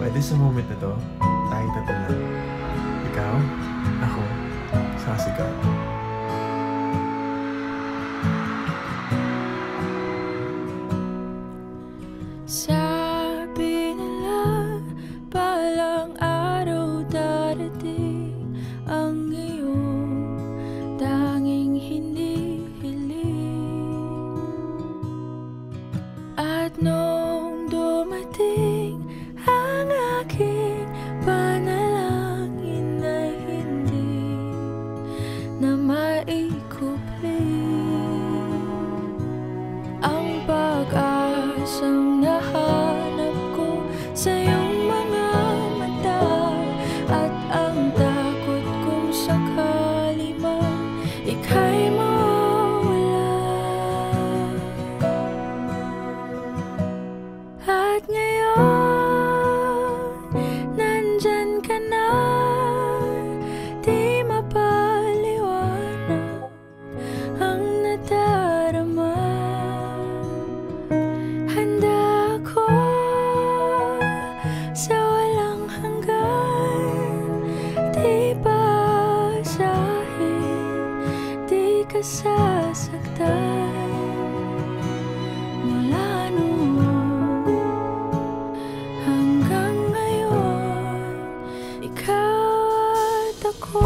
Pwede sa moment na to, tayong tatlo lang. Ikaw, ako, sasigaw. Sabi nila, balang araw darating ang iyong tanging hinihiling. At nung dumating ang aking panalangin ay hindi na maikupli. Ang pag-asang nahanap ko sa iyong mga mata, at ang takot kong sakali man ika'y mawala. At ngayon, nandyan ka na, di mapaliwanag ang nadarama. Handa ako sa walang hanggan, di basahin, di ka sasaktan. Mula noon hanggang ngayon, ikaw at ako.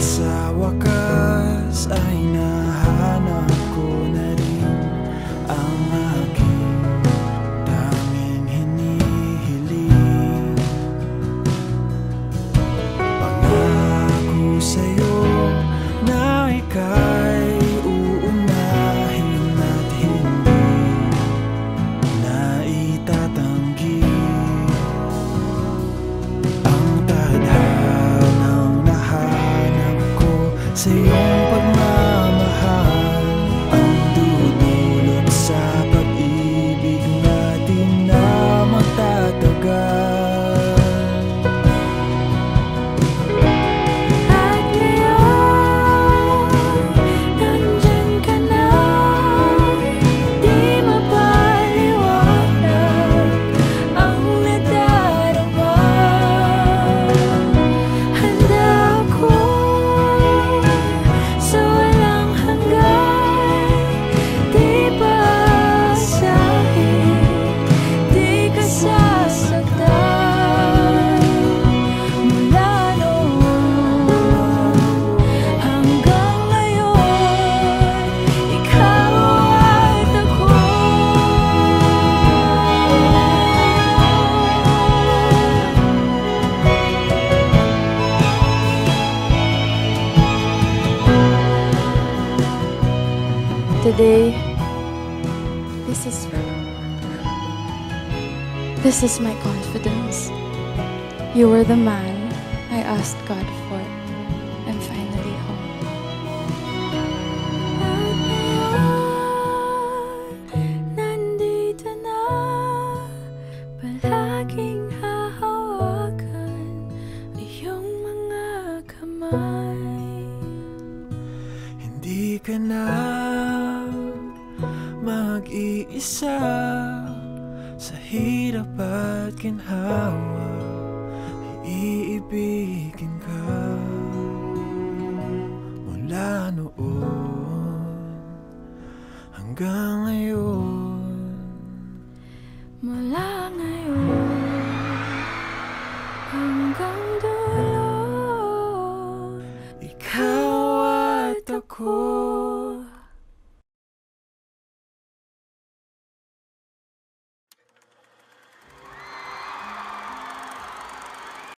Sa wakas ay nahanap ko na rin ang aking tanging hinihiling. Pangako sa'yo na ika'y uunahin at hindi na itatanggi. Ang tadhanang nahanap sa iyong pagmamahal ang dudulot sa pag-ibig natin na magtatagal. At ngayon, nandyan ka na, di mapaliwanag ang nadarama. Handa ako sa walang hanggan, di basahin, di ka sasaktan. Mula noon hanggang ngayon, ikaw at ako. Today, this is my confidence. You were the man I asked God for. I'm finally home. At ngayon, nandito na, palaging hahawakan iyong mga kamay. Hindi ka na mag-iisa sa hirap at ginhawa, iibigin ka. Mula noon hanggang ngayon, Mula ngayon hanggang dulo, ikaw at ako.